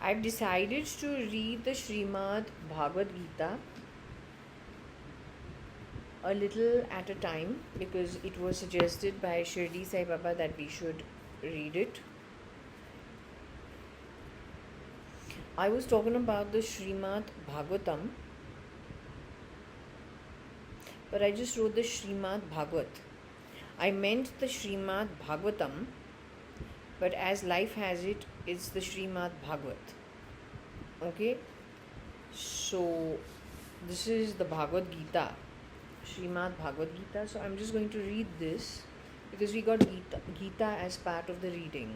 I've decided to read the Srimad Bhagavad Gita a little at a time because it was suggested by Shirdi Sai Baba that we should read it. I was talking about the Srimad Bhagavatam, but I just wrote the Srimad Bhagavat. I meant the Srimad Bhagavatam, but as life has it, it's the Srimad Bhagavat. Okay? So, this is the Bhagavad Gita, Srimad Bhagavad Gita. So, I'm just going to read this because we got Gita as part of the reading.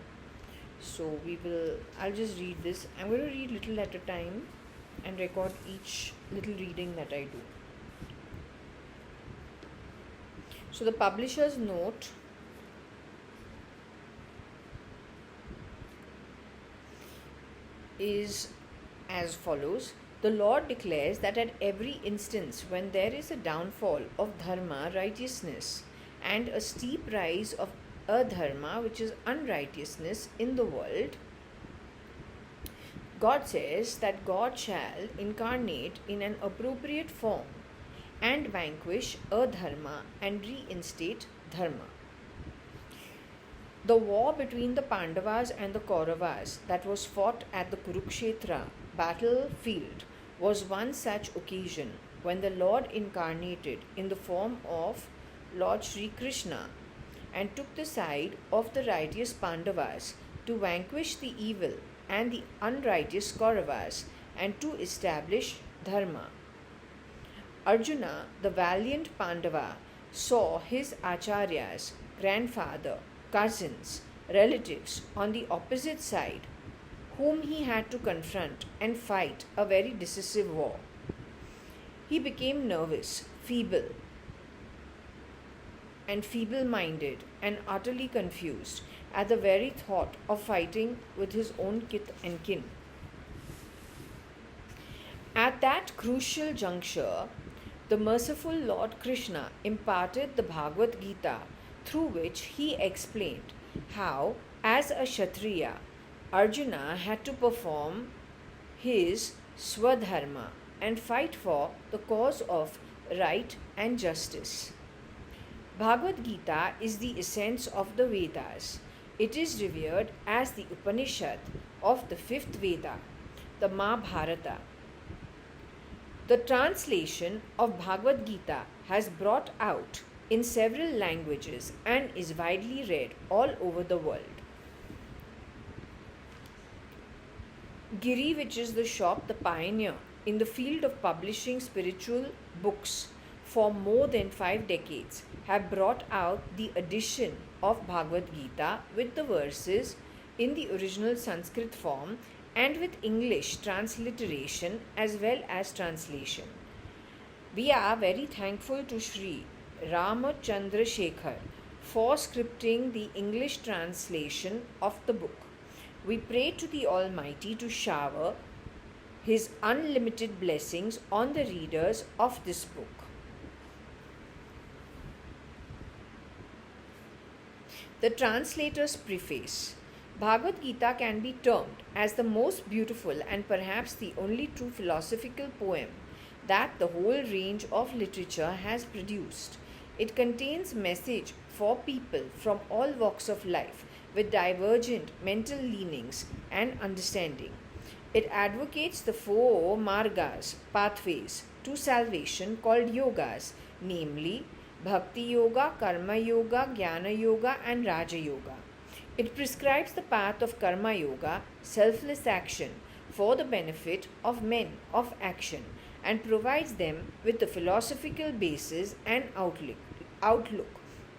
So, I'll just read this. I'm going to read little at a time and record each little reading that I do. So, the publisher's note is as follows. The Lord declares that at every instance when there is a downfall of dharma, righteousness, and a steep rise of adharma, which is unrighteousness, in the world, God says that God shall incarnate in an appropriate form and vanquish adharma and reinstate dharma. The war between the Pandavas and the Kauravas that was fought at the Kurukshetra battlefield was one such occasion when the Lord incarnated in the form of Lord Sri Krishna and took the side of the righteous Pandavas to vanquish the evil and the unrighteous Kauravas and to establish dharma. Arjuna, the valiant Pandava, saw his acharyas, grandfather, cousins, relatives on the opposite side, whom he had to confront and fight a very decisive war. He became nervous, feeble-minded, and utterly confused at the very thought of fighting with his own kith and kin. At that crucial juncture, the merciful Lord Krishna imparted the Bhagavad Gita, through which he explained how, as a Kshatriya, Arjuna had to perform his swadharma and fight for the cause of right and justice. Bhagavad Gita is the essence of the Vedas. It is revered as the Upanishad of the fifth Veda, the Mahabharata. The translation of Bhagavad Gita has brought out in several languages and is widely read all over the world. Giri, which is the shop, the pioneer in the field of publishing spiritual books for more than 5 decades, have brought out the edition of Bhagavad Gita with the verses in the original Sanskrit form and with English transliteration as well as translation. We are very thankful to Sri Ramachandra Shekhar for scripting the English translation of the book. We pray to the Almighty to shower His unlimited blessings on the readers of this book. The translator's preface. Bhagavad Gita can be termed as the most beautiful and perhaps the only true philosophical poem that the whole range of literature has produced. It contains message for people from all walks of life with divergent mental leanings and understanding. It advocates the 4 margas, pathways to salvation called yogas, namely Bhakti Yoga, Karma Yoga, Jnana Yoga and Raja Yoga. It prescribes the path of Karma Yoga, selfless action, for the benefit of men of action and provides them with the philosophical basis and outlook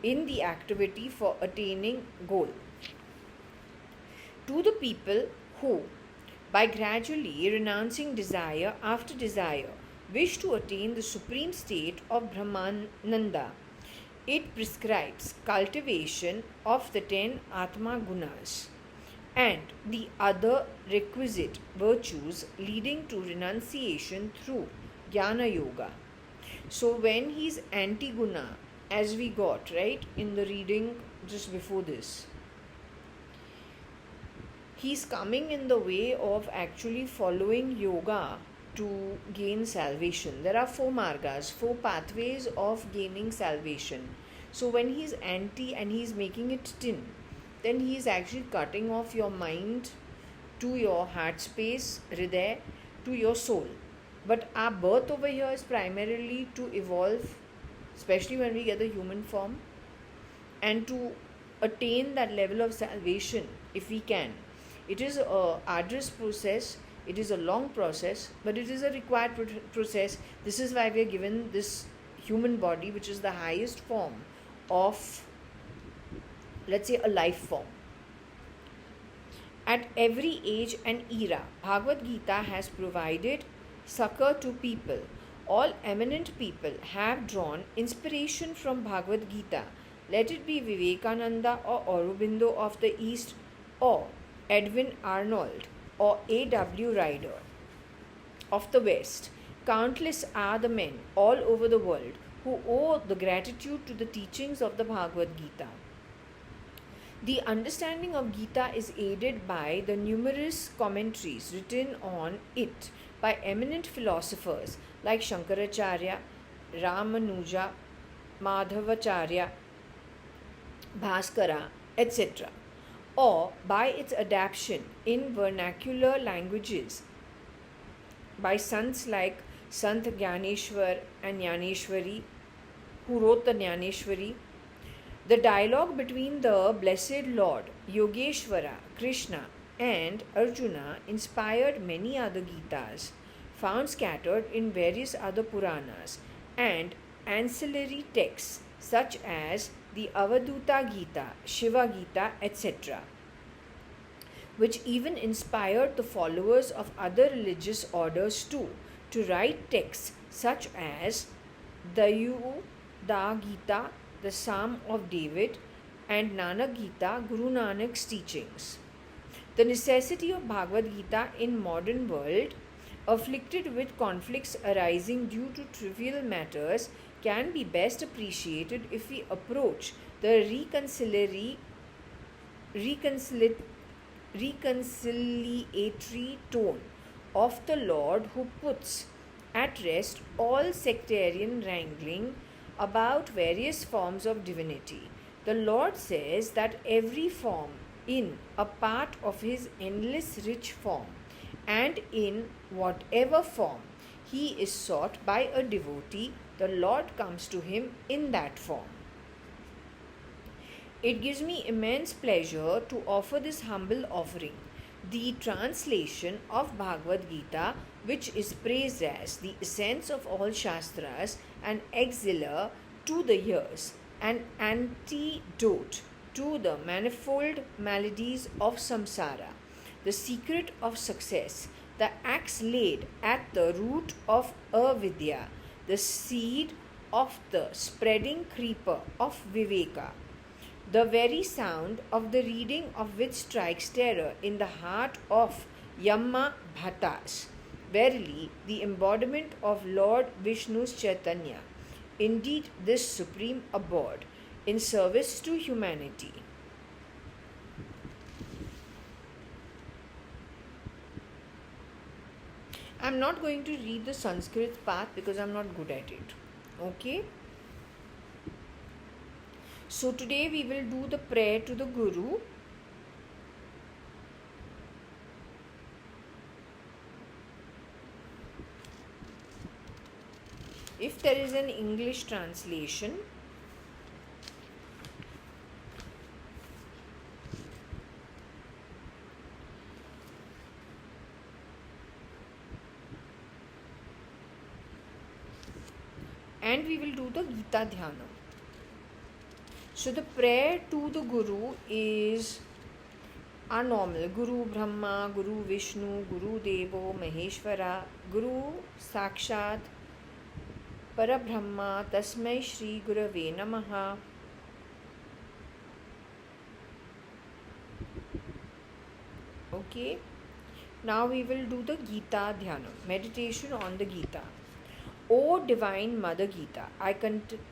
in the activity for attaining goal. To the people who, by gradually renouncing desire after desire, wish to attain the supreme state of Brahmananda, it prescribes cultivation of the 10 Atma Gunas and the other requisite virtues leading to renunciation through Jnana Yoga. So when he's anti-guna, as we got right in the reading just before this, He's coming in the way of actually following yoga to gain salvation. There are four margas, four pathways of gaining salvation. So when he's anti and he's making it tin, then he's actually cutting off your mind to your heart space, hriday, to your soul. But our birth over here is primarily to evolve, especially when we get the human form, and to attain that level of salvation if we can. It is a arduous process, it is a long process, but it is a required process. This is why we are given this human body, which is the highest form of, let's say, a life form. At every age and era, Bhagavad Gita has provided succor to people. All eminent people have drawn inspiration from Bhagavad Gita. Let it be Vivekananda or Aurobindo of the East, or Edwin Arnold or A.W. Ryder of the West. Countless are the men all over the world who owe the gratitude to the teachings of the Bhagavad Gita. The understanding of Gita is aided by the numerous commentaries written on it by eminent philosophers like Shankaracharya, Ramanuja, Madhavacharya, Bhaskara, etc., or by its adaptation in vernacular languages by sants like Sant Gyaneshwar and Jnaneshwari, who wrote the Jnaneshwari. The dialogue between the Blessed Lord, Yogeshwara, Krishna, and Arjuna inspired many other Gitas, found scattered in various other Puranas and ancillary texts such as the Avaduta Gita, Shiva Gita, etc., which even inspired the followers of other religious orders too to write texts such as the JAYA.ADVANI Gita, the Psalm of David, and Nanak Gita, Guru Nanak's teachings. The necessity of Bhagavad Gita in modern world, afflicted with conflicts arising due to trivial matters, can be best appreciated if we approach the reconciliatory tone of the Lord, who puts at rest all sectarian wrangling about various forms of divinity. The Lord says that every form in a part of his endless rich form, and in whatever form he is sought by a devotee, the Lord comes to him in that form. It gives me immense pleasure to offer this humble offering, the translation of Bhagavad Gita, which is praised as the essence of all Shastras, an auxiliary to the ears, an antidote to the manifold maladies of samsara, the secret of success, the axe laid at the root of avidya, the seed of the spreading creeper of viveka, the very sound of the reading of which strikes terror in the heart of Yama Bhattas. Verily, the embodiment of Lord Vishnu's Chaitanya, indeed this supreme abode in service to humanity. I am not going to read the Sanskrit part because I am not good at it. Okay? So today we will do the prayer to the Guru. If there is an English translation, and we will do the Gita Dhyana. So the prayer to the Guru is our normal Guru Brahma, Guru Vishnu, Guru Devo Maheshwara, Guru Sakshat Parabrahma, Tasmai Shri Gurave Namaha. Okay, now we will do the Gita Dhyana, meditation on the Gita. O Divine Mother Gita, I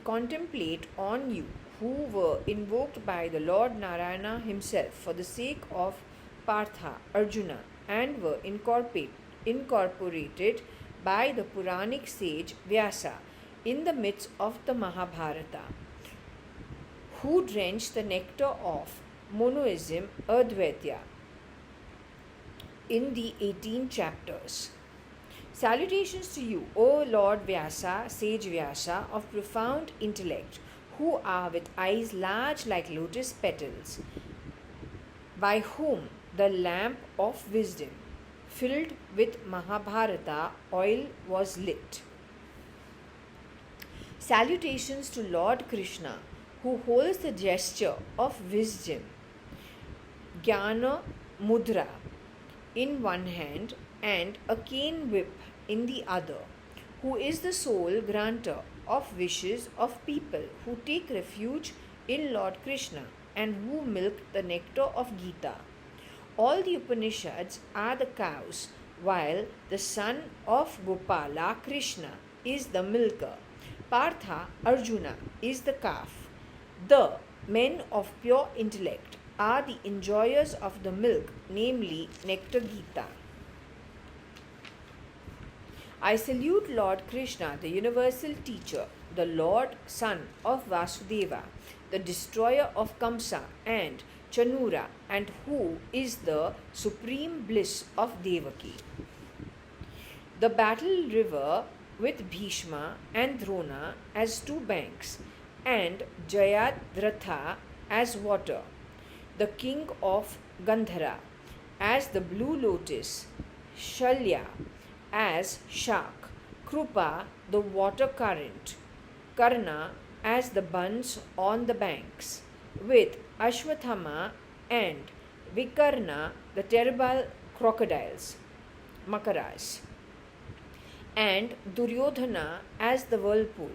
contemplate on you, who were invoked by the Lord Narayana himself for the sake of Partha, Arjuna, and were incorporated by the Puranic sage Vyasa in the midst of the Mahabharata, who drenched the nectar of monoism Advaita in the 18 chapters. Salutations to you, O Lord Vyasa, sage Vyasa of profound intellect, who are with eyes large like lotus petals, by whom the lamp of wisdom, filled with Mahabharata oil, was lit. Salutations to Lord Krishna, who holds the gesture of wisdom, Jnana Mudra, in one hand and a cane whip in the other, who is the sole granter of wishes of people who take refuge in Lord Krishna and who milk the nectar of Gita. All the Upanishads are the cows, while the son of Gopala, Krishna, is the milker. Partha, Arjuna, is the calf. The men of pure intellect are the enjoyers of the milk, namely Nectar Gita. I salute Lord Krishna, the universal teacher, the Lord son of Vasudeva, the destroyer of Kamsa and Chanura, and who is the supreme bliss of Devaki. The battle river with Bhishma and Drona as two banks, and JAYA.ADVANI as water, the king of Gandhara as the blue lotus, Shalya as shark, Krupa the water current, Karna as the buns on the banks, with Ashwathama and Vikarna the terrible crocodiles, Makaras, and Duryodhana as the whirlpool.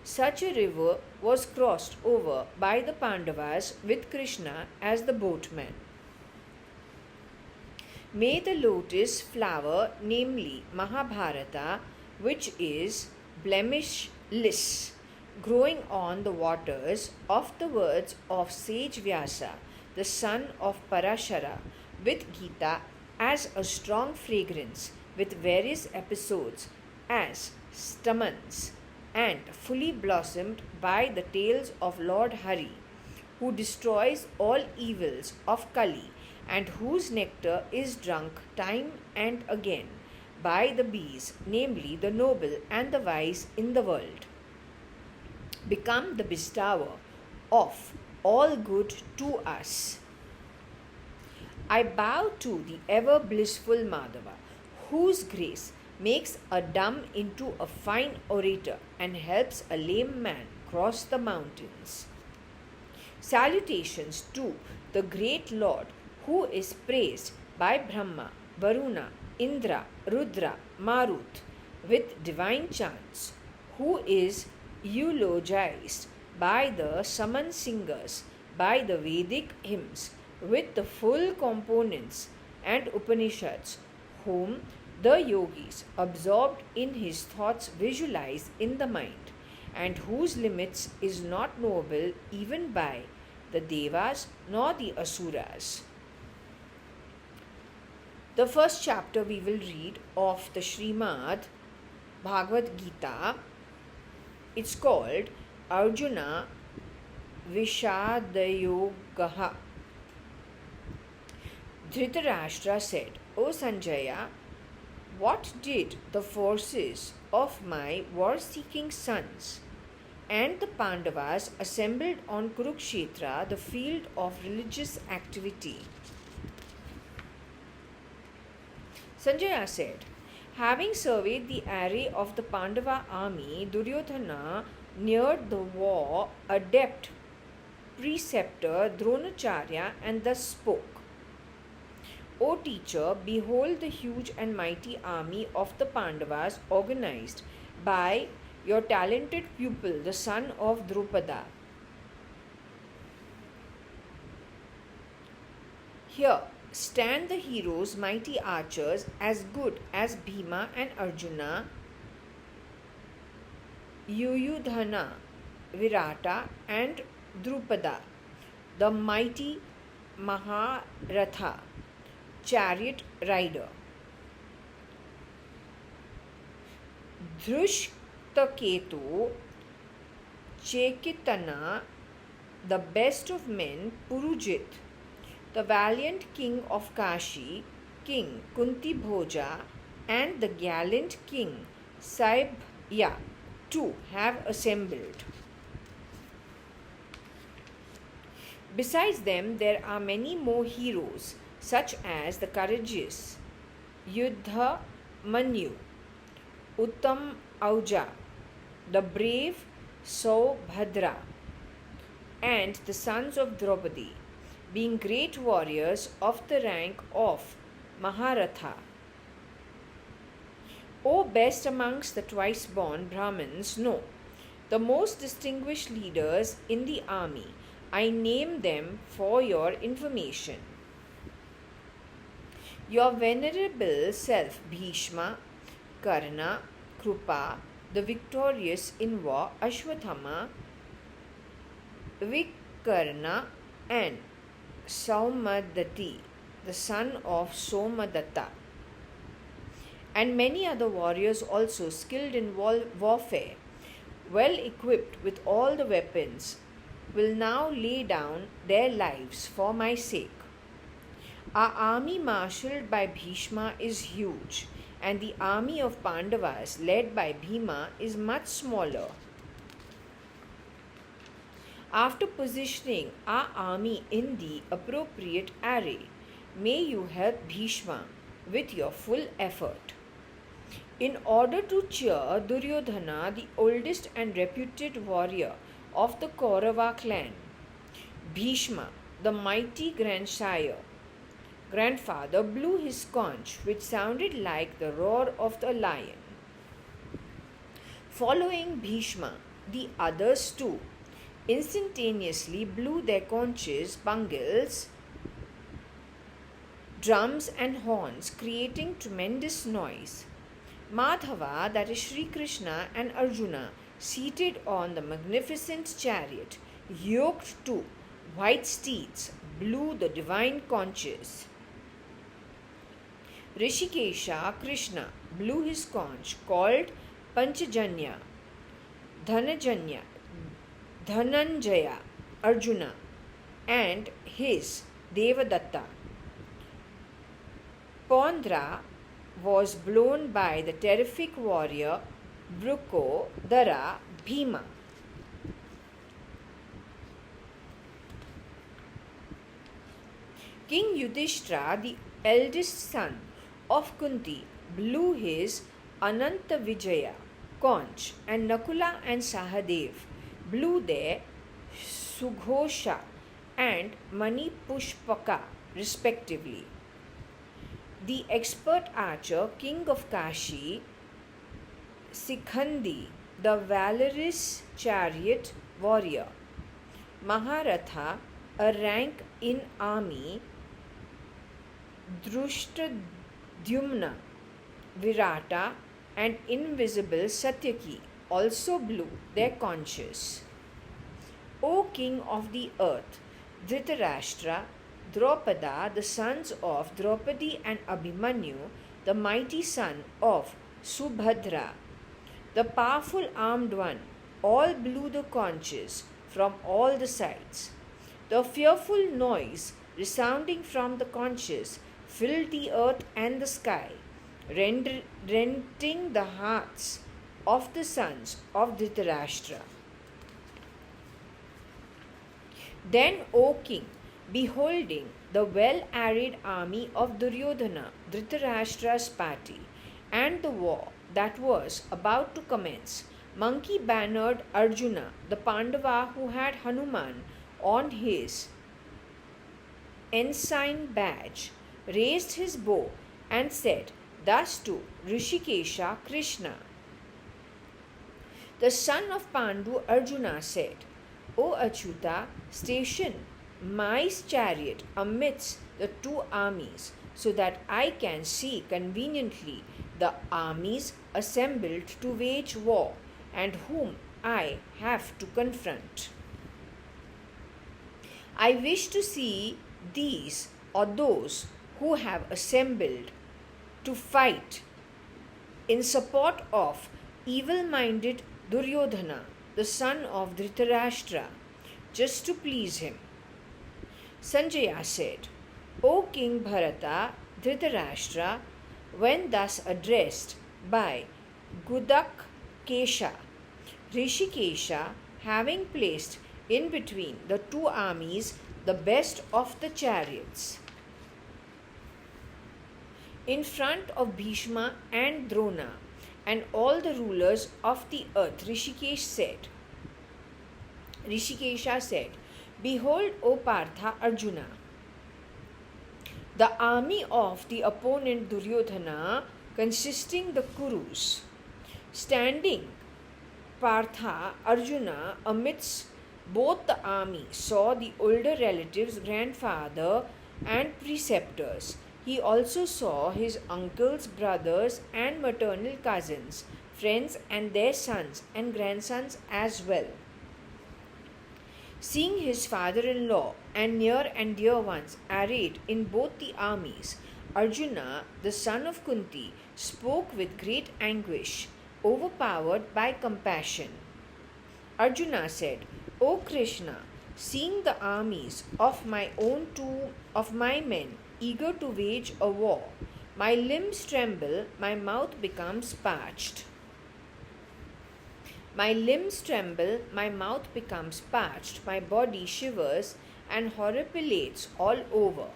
Such a river was crossed over by the Pandavas with Krishna as the boatman. May the lotus flower, namely Mahabharata, which is blemishless, growing on the waters of the words of sage Vyasa, the son of Parashara, with Gita as a strong fragrance, with various episodes as stamens, and fully blossomed by the tales of Lord Hari, who destroys all evils of Kali, and whose nectar is drunk time and again by the bees, namely the noble and the wise in the world, become the bestower of all good to us. I bow to the ever blissful Madhava, whose grace makes a dumb into a fine orator and helps a lame man cross the mountains. Salutations to the great Lord, who is praised by Brahma, Varuna, Indra, Rudra, Marut with divine chants, who is eulogized by the Saman singers, by the Vedic hymns with the full components and Upanishads, whom the yogis, absorbed in his thoughts, visualize in the mind, and whose limits is not knowable even by the Devas nor the Asuras. The first chapter we will read of the Srimad Bhagavad Gita. It's called Arjuna Vishadayogaha. Dhritarashtra said, O Sanjaya, what did the forces of my war-seeking sons and the Pandavas assembled on Kurukshetra, the field of religious activity? Sanjaya said, having surveyed the array of the Pandava army, Duryodhana neared the war adept preceptor Dronacharya and thus spoke, O teacher, behold the huge and mighty army of the Pandavas organized by your talented pupil, the son of Drupada. Here stand the heroes, mighty archers, as good as Bhima and Arjuna, Yuyudhana, Virata, and Drupada, the mighty Maharatha. chariot rider. Dhrishtaketu Chekitana, the best of men, Purujit, the valiant king of Kashi, King Kunti Bhoja, and the gallant king Sbg Ch have assembled. Besides them, there are many more heroes, such as the courageous Yuddhamanyu, Uttam Auja, the brave Saubhadra, and the sons of Draupadi, being great warriors of the rank of Maharatha. O best amongst the twice born Brahmins, know the most distinguished leaders in the army. I name them for your information. Your venerable self Bhishma, Karna, Krupa, the victorious in war Ashwathama, Vikarna, and Saumadati, the son of Somadatta, and many other warriors also skilled in warfare, well equipped with all the weapons, will now lay down their lives for my sake. Our army marshalled by Bhishma is huge, and the army of Pandavas led by Bhima is much smaller. After positioning our army in the appropriate array, may you help Bhishma with your full effort. In order to cheer Duryodhana, the oldest and reputed warrior of the Kaurava clan, Bhishma, the mighty grandfather, blew his conch, which sounded like the roar of the lion. Following Bhishma, the others too instantaneously blew their conches, bangles, drums, and horns, creating tremendous noise. Madhava, that is Sri Krishna, and Arjuna, seated on the magnificent chariot, yoked to white steeds, blew the divine conches. Rishikesha, Krishna, blew his conch, called Panchajanya, Dhananjaya, Arjuna, and his Devadatta. Pondra was blown by the terrific warrior Brukodara Bhima. King Yudhishthira, the eldest son of Kunti, blew his Ananta Vijaya conch, and Nakula and Sahadev blew their Sughosha and Mani Pushpaka respectively. The expert archer, king of Kashi, Sikhandi, the valorous chariot warrior, Maharatha, a rank in army, Drushtadhyumna, Virata, and invisible Satyaki also blew their conches. O king of the earth, Dhritarashtra, Draupada, the sons of Draupadi and Abhimanyu, the mighty son of Subhadra, the powerful armed one, all blew the conches from all the sides. The fearful noise resounding from the conches filled the earth and the sky, rending the hearts of the sons of Dhritarashtra. Then, O king, beholding the well-arrayed army of Duryodhana, Dhritarashtra's party, and the war that was about to commence, monkey-bannered Arjuna, the Pandava who had Hanuman on his ensign badge, raised his bow and said thus to Rishikesha, Krishna. The son of Pandu, Arjuna, said, O Achyuta, station my chariot amidst the two armies, so that I can see conveniently the armies assembled to wage war, and whom I have to confront. I wish to see these or those who have assembled to fight in support of evil-minded Duryodhana, the son of Dhritarashtra, just to please him. Sanjaya said, O King Bharata, Dhritarashtra, when thus addressed by Gudak Kesha, Rishikesha, having placed in between the two armies the best of the chariots, in front of Bhishma and Drona and all the rulers of the earth, Rishikesha said, Behold, O Partha Arjuna, the army of the opponent Duryodhana, consisting the Kurus, standing Partha Arjuna amidst both the army, saw the older relatives, grandfather and preceptors. He also saw his uncles, brothers and maternal cousins, friends and their sons and grandsons as well. Seeing his father-in-law and near and dear ones arrayed in both the armies, Arjuna, the son of Kunti, spoke with great anguish, overpowered by compassion. Arjuna said, O Krishna, seeing the armies of my men eager to wage a war, my limbs tremble, my mouth becomes parched. My limbs tremble, my mouth becomes parched, my body shivers and horripilates all over.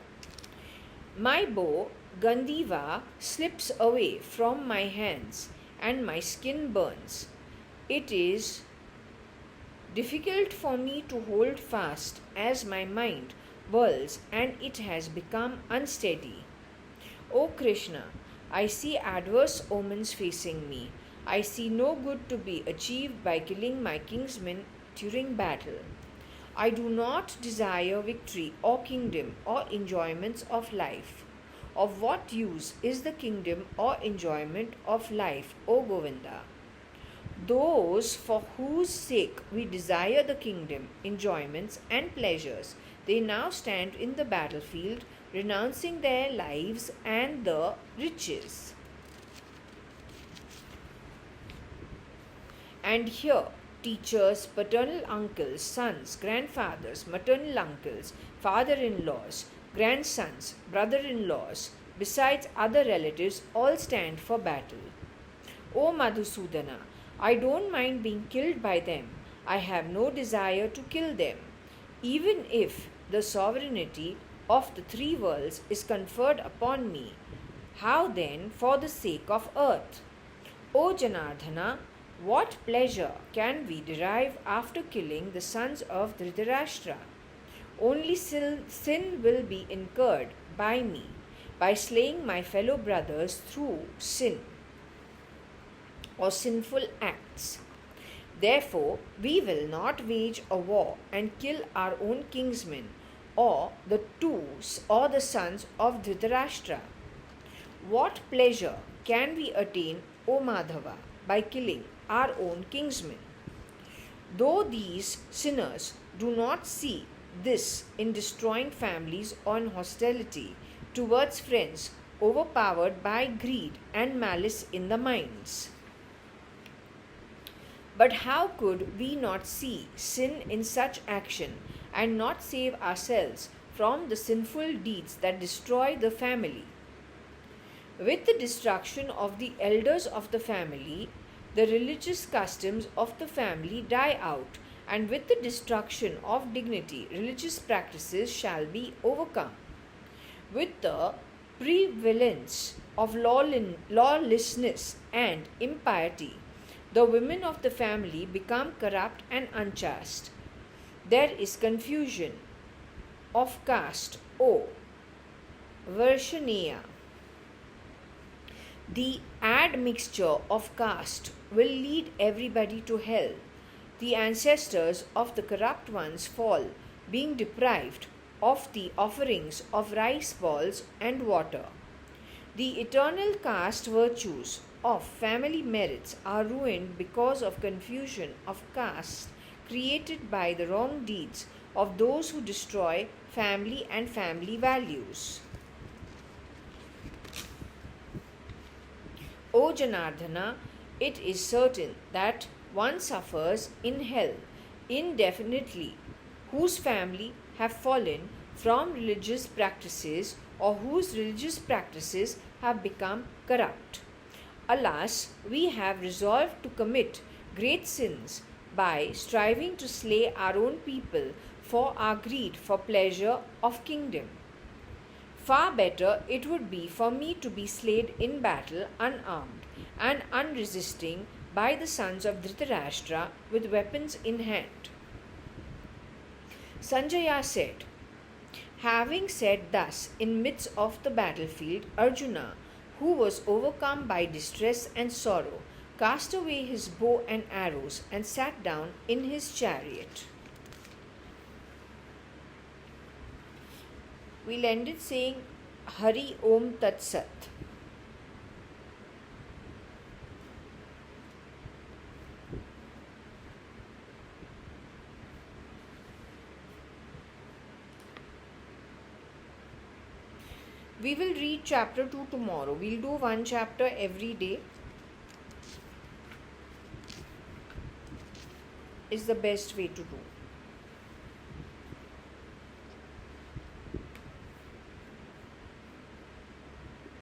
My bow, Gandiva, slips away from my hands and my skin burns. It is difficult for me to hold fast as my mind whirls and it has become unsteady. O Krishna, I see adverse omens facing me. I see no good to be achieved by killing my kinsmen during battle. I do not desire victory or kingdom or enjoyments of life. Of what use is the kingdom or enjoyment of life, O Govinda? Those for whose sake we desire the kingdom, enjoyments and pleasures, they now stand in the battlefield, renouncing their lives and the riches. And here, teachers, paternal uncles, sons, grandfathers, maternal uncles, father-in-laws, grandsons, brother-in-laws, besides other relatives, all stand for battle. O Madhusudana, I don't mind being killed by them. I have no desire to kill them. Even if the sovereignty of the three worlds is conferred upon me, how then for the sake of earth? O Janardhana, what pleasure can we derive after killing the sons of Dhritarashtra? Only sin will be incurred by me by slaying my fellow brothers through sin or sinful acts. Therefore, we will not wage a war and kill our own kinsmen or the sons of Dhritarashtra. What pleasure can we attain, O Madhava, by killing our own kinsmen? Though these sinners do not see this in destroying families or in hostility towards friends overpowered by greed and malice in the minds. But how could we not see sin in such action and not save ourselves from the sinful deeds that destroy the family? With the destruction of the elders of the family, the religious customs of the family die out, and with the destruction of dignity, religious practices shall be overcome. With the prevalence of lawlessness and impiety, the women of the family become corrupt and unchaste. There is confusion of caste, O Varshaneya. The admixture of caste will lead everybody to hell. The ancestors of the corrupt ones fall, being deprived of the offerings of rice balls and water. The eternal caste virtues of family merits are ruined because of confusion of caste created by the wrong deeds of those who destroy family and family values. Janardhana, it is certain that one suffers in hell indefinitely whose family have fallen from religious practices or whose religious practices have become corrupt. Alas, we have resolved to commit great sins by striving to slay our own people for our greed for pleasure of kingdom. Far better it would be for me to be slain in battle unarmed and unresisting by the sons of Dhritarashtra with weapons in hand. Sanjaya said, having said thus in midst of the battlefield, Arjuna, who was overcome by distress and sorrow, cast away his bow and arrows and sat down in his chariot. We'll end it saying Hari Om Tat Sat. We will read chapter 2 tomorrow. We'll do one chapter every day. Is the best way to do.